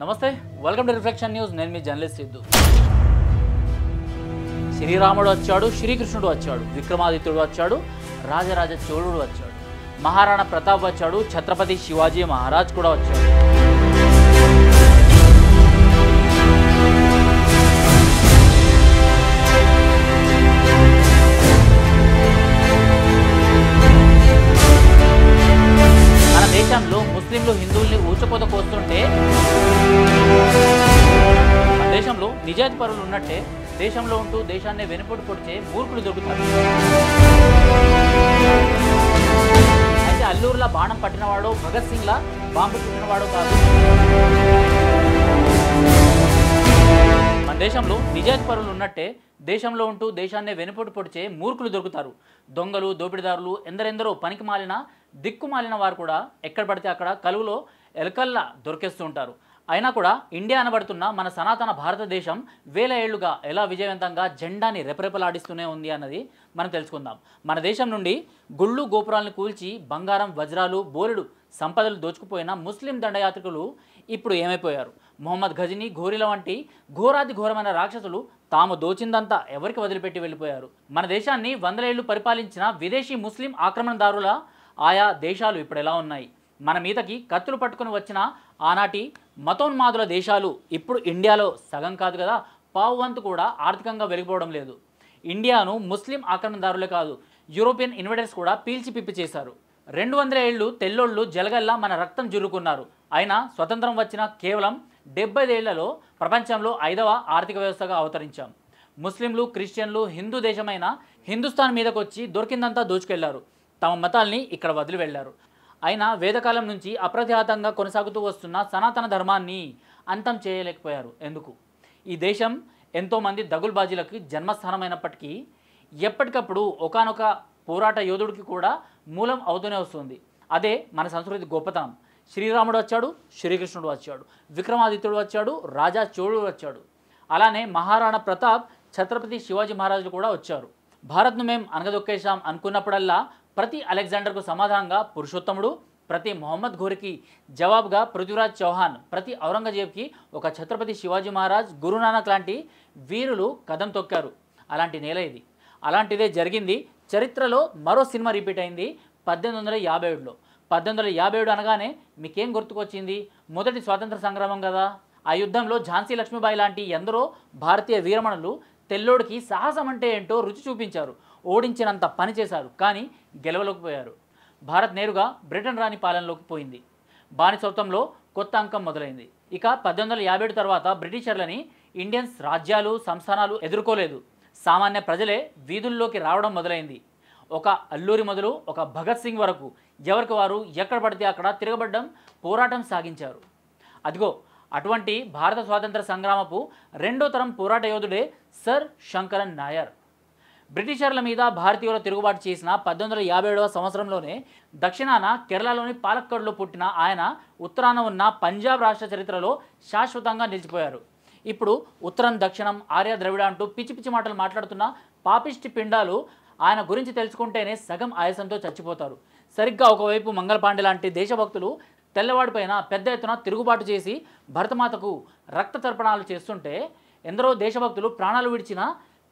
నమస్తే, welcome to reflection news. నేను మీ journalist Siddhu. శ్రీరాముడు వచ్చాడు, శ్రీకృష్ణుడు వచ్చాడు, విక్రమాదిత్యుడు వచ్చాడు, రాజరాజ చోళుడు వచ్చాడు, మహారాణా ప్రతాప్ వచ్చాడు, ఛత్రపతి శివాజీ మహారాజ్ కూడా వచ్చాడు. మన దేశంలో ముస్లింలు హిందువుల్ని ఊచకోత కోస్తుంటే మన దేశంలో నిజాయితీ పరులు ఉన్నట్టే దేశంలో ఉంటూ దేశాన్ని వెనుపోటు పొడిచే మూర్ఖులు దొరుకుతారు. అయితే అల్లూరులా బాణం పట్టినవాడో భగత్ సింగ్లా బాంబు చుట్టినవాడో కాదు. మన దేశంలో నిజాయితీ పరులు ఉన్నట్టే దేశంలో ఉంటూ దేశాన్ని వెనుపోటు పొడిచే మూర్ఖులు దొరుకుతారు. దొంగలు, దోపిడీదారులు, ఎందరెందరో పనికి మాలిన దిక్కు మాలిన వారు కూడా ఎక్కడ పడితే అక్కడ కలుగులో ఎలకల్లా దొరికేస్తూ ఉంటారు. అయినా కూడా ఇండియా అనబడుతున్న మన సనాతన భారతదేశం వేల ఏళ్లుగా ఎలా విజయవంతంగా జెండాని రెపరెపలాడిస్తూనే ఉంది అన్నది మనం తెలుసుకుందాం. మన దేశం నుండి గుళ్ళు గోపురాలను కూల్చి బంగారం, వజ్రాలు, బోలెడు సంపదలు దోచుకుపోయిన ముస్లిం దండయాత్రికులు ఇప్పుడు ఏమైపోయారు? మొహమ్మద్ ఘజనీ, ఘోరీల వంటి ఘోరాది ఘోరమైన రాక్షసులు తాము దోచిందంతా ఎవరికి వదిలిపెట్టి వెళ్ళిపోయారు? మన దేశాన్ని వందలేళ్లు పరిపాలించిన విదేశీ ముస్లిం ఆక్రమణదారుల ఆయా దేశాలు ఇప్పుడు ఎలా ఉన్నాయి? మన మీదకి కత్తులు పట్టుకుని వచ్చిన ఆనాటి మతోన్మాదుల దేశాలు ఇప్పుడు ఇండియాలో సగం కాదు కదా, పావు వంతు కూడా ఆర్థికంగా వెలిగిపోవడం లేదు. ఇండియాను ముస్లిం ఆక్రమణదారులే కాదు, యూరోపియన్ ఇన్వెడర్స్ కూడా పీల్చి పిప్పి చేశారు. 200 ఏళ్ళు తెల్లోళ్ళు జలగల్లా మన రక్తం జురుకున్నారు. అయినా స్వతంత్రం వచ్చిన కేవలం 70 ఏళ్లలో ప్రపంచంలో 5వ ఆర్థిక వ్యవస్థగా అవతరించాం. ముస్లింలు, క్రిస్టియన్లు హిందూ దేశమైన హిందుస్థాన్ మీదకి వచ్చి దొరికిందంతా దోచుకెళ్లారు. తమ మతాల్ని ఇక్కడ వదిలి వెళ్లారు. అయినా వేదకాలం నుంచి అప్రతిహతంగా కొనసాగుతూ వస్తున్న సనాతన ధర్మాన్ని అంతం చేయలేకపోయారు. ఎందుకు? ఈ దేశం ఎంతోమంది దగుల్బాజీలకు జన్మస్థానమైనప్పటికీ ఎప్పటికప్పుడు ఒకానొక పోరాట యోధుడికి కూడా మూలం అవుతూనే వస్తుంది. అదే మన సంస్కృతి గొప్పతనం. శ్రీరాముడు వచ్చాడు, శ్రీకృష్ణుడు వచ్చాడు, విక్రమాదిత్యుడు వచ్చాడు, రాజా చోళుడు వచ్చాడు. అలానే మహారాణా ప్రతాప్, ఛత్రపతి శివాజీ మహారాజులు కూడా వచ్చారు. భారత్ను మేం అనగదొక్కేశాం అనుకున్నప్పుడల్లా ప్రతి అలెగ్జాండర్కు సమాధానంగా పురుషోత్తముడు, ప్రతి మొహమ్మద్ ఘోరికి జవాబుగా పృథ్వీరాజ్ చౌహాన్, ప్రతి ఔరంగజేబ్కి ఒక ఛత్రపతి శివాజీ మహారాజ్, గురునానక్ లాంటి వీరులు కదం తొక్కారు. అలాంటి నేల ఇది. అలాంటిదే జరిగింది. చరిత్రలో మరో సినిమా రిపీట్ అయింది 1857లో. 1857 అనగానే మీకేం గుర్తుకొచ్చింది? మొదటి స్వాతంత్ర సంగ్రామం కదా. ఆ యుద్ధంలో ఝాన్సీ లక్ష్మీబాయి లాంటి ఎందరో భారతీయ వీరమణులు తెల్లోడికి సాహసం అంటే ఏంటో రుచి చూపించారు. ఓడించినంత పని చేశారు, కానీ గెలవలేకపోయారు. భారత్ నేరుగా బ్రిటన్ రాణి పాలనలోకి పోయింది. బానిసత్వంలో కొత్త అంకం మొదలైంది. ఇక 1857 తర్వాత బ్రిటిషర్లని ఇండియన్స్ రాజ్యాలు, సంస్థానాలు ఎదుర్కోలేదు. సామాన్య ప్రజలే వీధుల్లోకి రావడం మొదలైంది. ఒక అల్లూరి మొదలు ఒక భగత్ సింగ్ వరకు ఎవరికి వారు ఎక్కడ పడితే అక్కడ తిరగబడ్డం, పోరాటం సాగించారు. అదిగో అటువంటి భారత స్వాతంత్ర సంగ్రామపు రెండో తరం పోరాట యోధుడే సర్ శంకరన్ నాయర్. బ్రిటిషర్ల మీద భారతీయుల తిరుగుబాటు చేసిన 1857వ సంవత్సరంలోనే దక్షిణాన కేరళలోని పాలక్కడ్లో పుట్టిన ఆయన ఉత్తరాన ఉన్న పంజాబ్ రాష్ట్ర చరిత్రలో శాశ్వతంగా నిలిచిపోయారు. ఇప్పుడు ఉత్తరం, దక్షిణం, ఆర్య, ద్రవిడ అంటూ పిచ్చి పిచ్చి మాటలు మాట్లాడుతున్న పాపిష్టి పిండాలు ఆయన గురించి తెలుసుకుంటేనే సగం ఆయాసంతో చచ్చిపోతారు. సరిగ్గా ఒకవైపు మంగళ పాండే లాంటి దేశభక్తులు తెల్లవాడిపైన పెద్ద ఎత్తున తిరుగుబాటు చేసి భరతమాతకు రక్త తర్పణాలు చేస్తుంటే ఎందరో దేశభక్తులు ప్రాణాలు విడిచిన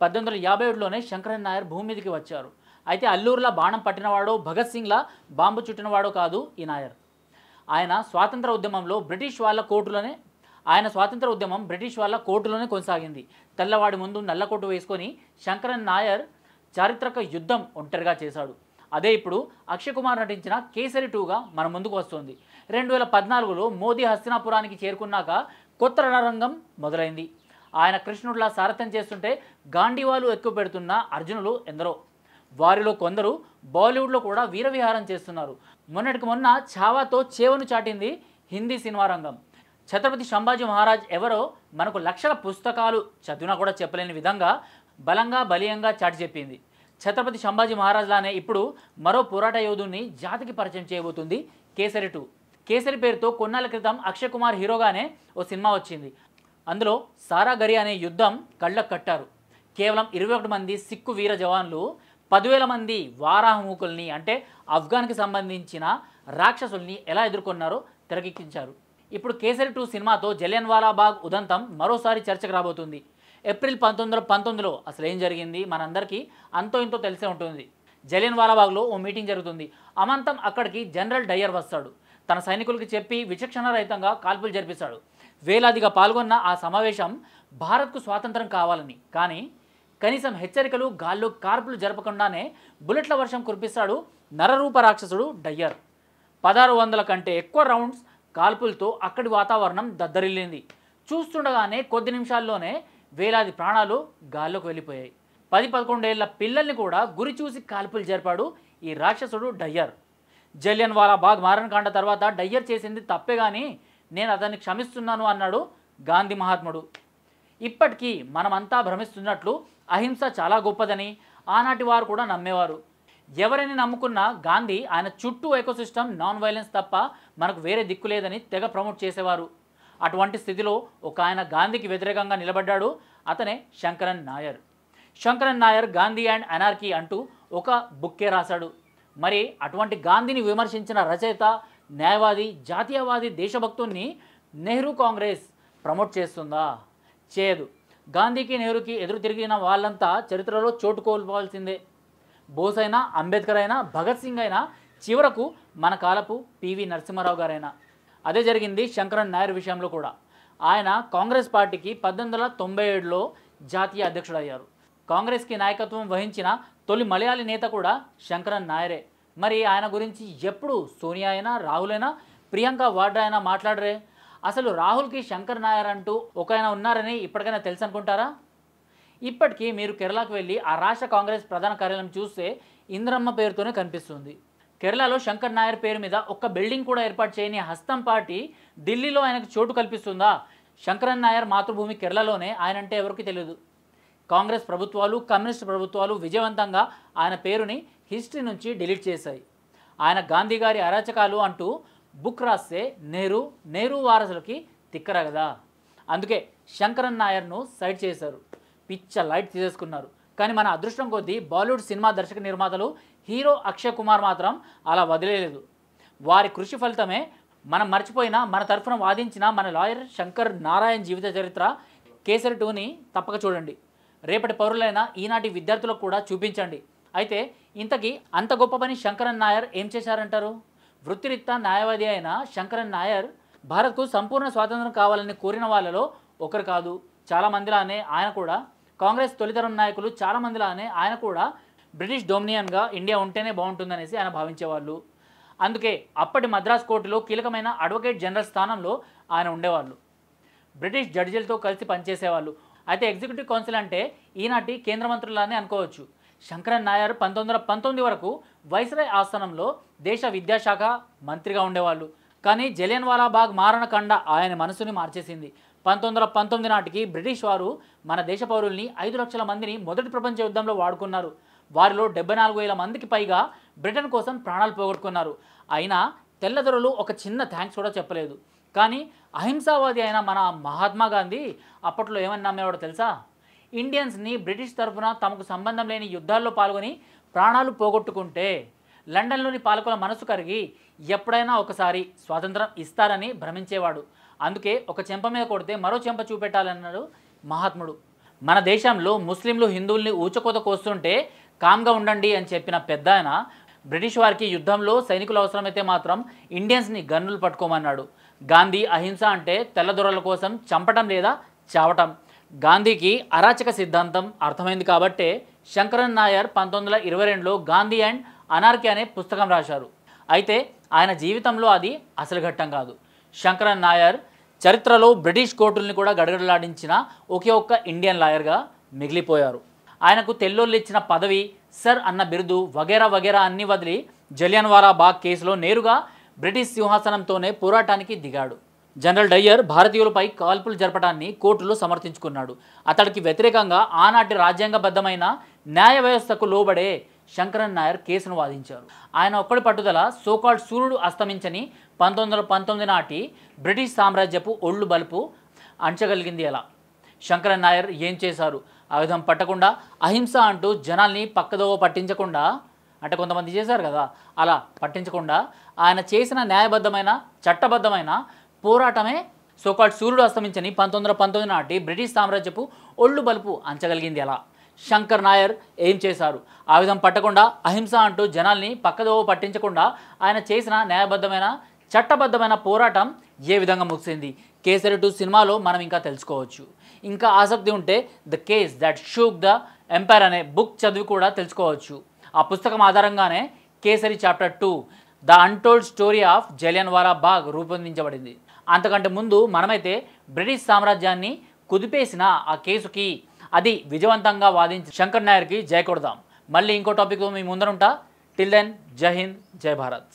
1857లోనే శంకరన్ నాయర్ భూమి మీదకి వచ్చారు. అయితే అల్లూరులా బాణం పట్టినవాడో భగత్ సింగ్లా బాంబు చుట్టినవాడో కాదు ఈ నాయర్. ఆయన స్వాతంత్ర ఉద్యమం బ్రిటిష్ వాళ్ళ కోర్టులోనే కొనసాగింది. తెల్లవాడి ముందు నల్లకోటు వేసుకొని శంకరన్ నాయర్ చారిత్రక యుద్ధం ఒంటరిగా చేశాడు. అదే ఇప్పుడు అక్షయ్ కుమార్ నటించిన కేసరి 2గా మన ముందుకు వస్తుంది. 2014లో మోదీ హస్తినాపురానికి చేరుకున్నాక కొత్త రణరంగం మొదలైంది. ఆయన కృష్ణుడిలా సారథ్యం చేస్తుంటే గాంధీవాలు ఎక్కువ పెడుతున్న అర్జునులు ఎందరో. వారిలో కొందరు బాలీవుడ్లో కూడా వీరవిహారం చేస్తున్నారు. మొన్నటికి మొన్న ఛావాతో చేవను చాటింది హిందీ సినిమా రంగం. ఛత్రపతి సంభాజీ మహారాజ్ ఎవరో మనకు లక్షల పుస్తకాలు చదివినా కూడా చెప్పలేని విధంగా బలంగా బలీయంగా చాటి చెప్పింది. ఛత్రపతి సంభాజీ మహారాజ్ లానే ఇప్పుడు మరో పోరాట యోధుడిని జాతికి పరిచయం చేయబోతుంది కేసరి 2. కేసరి పేరుతో కొన్నాళ్ళ క్రితం అక్షయ్ కుమార్ హీరోగానే ఓ సినిమా వచ్చింది. అందులో సారాగరి అనే యుద్ధం కళ్ళకు కట్టారు. కేవలం 21 మంది సిక్కు వీర జవాన్లు 10,000 మంది వారాహమూకుల్ని అంటే ఆఫ్ఘన్కి సంబంధించిన రాక్షసుల్ని ఎలా ఎదుర్కొన్నారో తెరకెక్కించారు. ఇప్పుడు కేసరి 2 సినిమాతో జలియన్వాలా బాగ్ ఉదంతం మరోసారి చర్చకు రాబోతుంది. ఏప్రిల్ 1919లో అసలు ఏం జరిగింది మనందరికీ అంతో ఇంతో తెలిసే ఉంటుంది. జలియన్వాలా బాగ్లో ఓ మీటింగ్ జరుగుతుంది. అమాంతం అక్కడికి జనరల్ డయ్యర్ వస్తాడు. తన సైనికులకి చెప్పి విచక్షణ రహితంగా కాల్పులు జరిపిస్తాడు. వేలాదిగా పాల్గొన్న ఆ సమావేశం భారత్కు స్వాతంత్రం కావాలని, కానీ కనీసం హెచ్చరికలు గాల్లో కార్పులు జరపకుండానే బుల్లెట్ల వర్షం కురిపిస్తాడు నరరూప రాక్షసుడు డయ్యర్. 1600 కంటే ఎక్కువ రౌండ్స్ కాల్పులతో అక్కడి వాతావరణం దద్దరిల్లింది. చూస్తుండగానే కొద్ది నిమిషాల్లోనే వేలాది ప్రాణాలు గాల్లోకి వెళ్ళిపోయాయి. 10-11 ఏళ్ల పిల్లల్ని కూడా గురి చూసి కాల్పులు జరిపాడు ఈ రాక్షసుడు డయ్యర్. జలియన్వాలా బాగ్ మారణకాండ తర్వాత డయ్యర్ చేసింది తప్పే కానీ నేను అతన్ని క్షమిస్తున్నాను అన్నాడు గాంధీ మహాత్ముడు. ఇప్పటికీ మనమంతా భ్రమిస్తున్నట్లు అహింస చాలా గొప్పదని ఆనాటి వారు కూడా నమ్మేవారు. ఎవరిని నమ్ముకున్నా గాంధీ ఆయన చుట్టూ ఎకోసిస్టమ్ నాన్ వైలెన్స్ తప్ప మనకు వేరే దిక్కు లేదని తెగ ప్రమోట్ చేసేవారు. అటువంటి స్థితిలో ఒక ఆయన గాంధీకి వ్యతిరేకంగా నిలబడ్డాడు. అతనే శంకరన్ నాయర్. శంకరన్ నాయర్ గాంధీ అండ్ అనార్కీ అంటూ ఒక బుక్కే రాశాడు. మరి అటువంటి గాంధీని విమర్శించిన రచయిత, న్యాయవాది, జాతీయవాది, దేశభక్తుల్ని నెహ్రూ కాంగ్రెస్ ప్రమోట్ చేస్తుందా? చేయదు. గాంధీకి నెహ్రూకి ఎదురు తిరిగిన వాళ్ళంతా చరిత్రలో చోటు కోల్పోవాల్సిందే. బోస్ అయినా, అంబేద్కర్ అయినా, భగత్ సింగ్ అయినా, చివరకు మన కాలపు పివి నరసింహారావు గారైనా. అదే జరిగింది శంకరన్ నాయర్ విషయంలో కూడా. ఆయన కాంగ్రెస్ పార్టీకి 1897లో జాతీయ అధ్యక్షుడయ్యారు. కాంగ్రెస్కి నాయకత్వం వహించిన తొలి మలయాళీ నేత కూడా శంకరన్ నాయరే. మరి ఆయన గురించి ఎప్పుడు సోనియా అయినా, రాహుల్ అయినా, ప్రియాంక వాడ్రా అయినా మాట్లాడరే. అసలు రాహుల్కి శంకర్ నాయర్ అంటూ ఒక ఆయన ఉన్నారని ఇప్పటికైనా తెలుసు అనుకుంటారా? ఇప్పటికీ మీరు కేరళకు వెళ్ళి ఆ రాష్ట్ర కాంగ్రెస్ ప్రధాన కార్యాలయం చూస్తే ఇంద్రమ్మ పేరుతోనే కనిపిస్తుంది. కేరళలో శంకర్ నాయర్ పేరు మీద ఒక్క బిల్డింగ్ కూడా ఏర్పాటు చేయని హస్తం పార్టీ ఢిల్లీలో ఆయనకు చోటు కల్పిస్తుందా? శంకరన్ నాయర్ మాతృభూమి కేరళలోనే. ఆయనంటే ఎవరికి తెలియదు. కాంగ్రెస్ ప్రభుత్వాలు, కమ్యూనిస్ట్ ప్రభుత్వాలు విజయవంతంగా ఆయన పేరుని హిస్టరీ నుంచి డిలీట్ చేశాయి. ఆయన గాంధీ గారి అరాచకాలు అంటూ బుక్ రాస్తే నెహ్రూ వారసులకి తిక్కర కదా. అందుకే శంకరన్ నాయర్ను సైడ్ చేశారు, పిచ్చ లైట్ తీసేసుకున్నారు. కానీ మన అదృష్టం కొద్దీ బాలీవుడ్ సినిమా దర్శక నిర్మాతలు హీరో అక్షయ్ కుమార్ మాత్రం అలా వదిలేదు. వారి కృషి ఫలితమే మనం మర్చిపోయిన, మన తరఫున వాదించిన మన లాయర్ శంకర్ నారాయణ్ జీవిత చరిత్ర కేసరి 2ని తప్పక చూడండి. రేపటి పౌరులైన ఈనాటి విద్యార్థులకు కూడా చూపించండి. అయితే ఇంతకీ అంత గొప్ప పని శంకరన్ నాయర్ ఏం చేశారంటారు? వృత్తిరీత్యా న్యాయవాది అయిన శంకరన్ నాయర్ భారత్కు సంపూర్ణ స్వాతంత్రం కావాలని కోరిన వాళ్ళలో ఒకరు కాదు. చాలామందిలానే ఆయన కూడా, కాంగ్రెస్ తొలితరం నాయకులు చాలామందిలానే ఆయన కూడా బ్రిటిష్ డొమినియన్గా ఇండియా ఉంటేనే బాగుంటుందనేసి ఆయన భావించేవాళ్ళు. అందుకే అప్పటి మద్రాస్ కోర్టులో కీలకమైన అడ్వకేట్ జనరల్ స్థానంలో ఆయన ఉండేవాళ్ళు. బ్రిటిష్ జడ్జిలతో కలిసి పనిచేసేవాళ్ళు. అయితే ఎగ్జిక్యూటివ్ కౌన్సిల్ అంటే ఈనాటి కేంద్ర మంత్రులానే అనుకోవచ్చు. శంకరన్ నాయర్ 1919 వరకు వైస్రాయ్ ఆస్థానంలో దేశ విద్యాశాఖ మంత్రిగా ఉండేవాళ్ళు. కానీ జలియన్వాలా బాగ్ మారణకాండ ఆయన మనసుని మార్చేసింది. 1919 నాటికి బ్రిటిష్ వారు మన దేశ పౌరుల్ని 5 లక్షల మందిని మొదటి ప్రపంచ యుద్ధంలో వాడుకున్నారు. వారిలో 74,000 మందికి పైగా బ్రిటన్ కోసం ప్రాణాలు పోగొట్టుకున్నారు. అయినా తెల్లదొరలు ఒక చిన్న థ్యాంక్స్ కూడా చెప్పలేదు. కానీ అహింసావాది అయిన మన మహాత్మా గాంధీ అప్పట్లో ఏమని నమ్మేవాడో తెలుసా? ఇండియన్స్ని బ్రిటిష్ తరఫున తమకు సంబంధం లేని యుద్ధాల్లో పాల్గొని ప్రాణాలు పోగొట్టుకుంటే లండన్లోని పాలకుల మనసు కరిగి ఎప్పుడైనా ఒకసారి స్వాతంత్రం ఇస్తారని భ్రమించేవాడు. అందుకే ఒక చెంప మీద కొడితే మరో చెంప చూపెట్టాలన్నాడు మహాత్ముడు. మన దేశంలో ముస్లింలు హిందువుల్ని ఊచకోత కోస్తుంటే కామ్గా ఉండండి అని చెప్పిన పెద్ద ఆయన బ్రిటిష్ వారికి యుద్ధంలో సైనికులు అవసరమైతే మాత్రం ఇండియన్స్ని గన్నులు పట్టుకోమన్నాడు. గాంధీ అహింస అంటే తెల్లదొరల కోసం చంపటం లేదా చావటం. గాంధీకి అరాచక సిద్ధాంతం అర్థమైంది కాబట్టే శంకరన్ నాయర్ 1922లో గాంధీ అండ్ అనార్కీ అనే పుస్తకం రాశారు. అయితే ఆయన జీవితంలో అది అసలు ఘట్టం కాదు. శంకరన్ నాయర్ చరిత్రలో బ్రిటిష్ కోర్టుల్ని కూడా గడగడలాడించిన ఒకే ఒక్క ఇండియన్ లాయర్గా మిగిలిపోయారు. ఆయనకు తెల్లోళ్ళు ఇచ్చిన పదవి, సర్ అన్న బిరుదు వగేరా వగేరా అన్ని వదిలి జలియన్వాలా బాగ్ కేసులో నేరుగా బ్రిటిష్ సింహాసనంతోనే పోరాటానికి దిగాడు. జనరల్ డయ్యర్ భారతీయులపై కాల్పులు జరపడాన్ని కోర్టులో సమర్థించుకున్నాడు. అతడికి వ్యతిరేకంగా ఆనాటి రాజ్యాంగబద్ధమైన న్యాయ వ్యవస్థకు లోబడే శంకరన్ నాయర్ కేసును వాదించారు. ఆయన ఒక్కడి పట్టుదల సోకాల్డ్ సూర్యుడు అస్తమించని 1919 నాటి బ్రిటిష్ సామ్రాజ్యపు ఒళ్ళు బలుపు అంచగలిగింది. ఎలా? శంకరన్ నాయర్ ఏం చేశారు? ఆయుధం పట్టకుండా, అహింస అంటూ జనాల్ని పక్కదోవ పట్టించకుండా, అంటే కొంతమంది చేశారు కదా, అలా పట్టించకుండా ఆయన చేసిన న్యాయబద్ధమైన, చట్టబద్ధమైన పోరాటమే సోకాల్డ్ సూర్యుడు అస్తమించని 1919 నాటి బ్రిటిష్ సామ్రాజ్యపు ఒళ్ళు బలుపు అంచగలిగింది ఎలా? శంకర్ నాయర్ ఏం చేశారు? ఆయుధం పట్టకుండా అహింస అంటూ జనాల్ని పక్కదోవ పట్టించకుండా ఆయన చేసిన న్యాయబద్ధమైన చట్టబద్ధమైన పోరాటం ఏ విధంగా ముగిసింది? కేసరి 2 సినిమాలో మనం ఇంకా తెలుసుకోవచ్చు. ఇంకా ఆసక్తి ఉంటే the case that shook the empire అనే బుక్ చదివి కూడా తెలుసుకోవచ్చు. ఆ పుస్తకం ఆధారంగానే Kesari chapter 2 the untold story of Jallianwala Bagh రూపొందించబడింది. అంతకంటే ముందు మనమైతే బ్రిటిష్ సామ్రాజ్యాన్ని కుదిపేసిన ఆ కేసుకి అది విజయవంతంగా వాదించి శంకర్ నాయర్కి జై కొడదాం. మళ్ళీ ఇంకో టాపిక్తో మీ ముందరుంటా. టిల్ దెన్ జై హింద్, జై భారత్.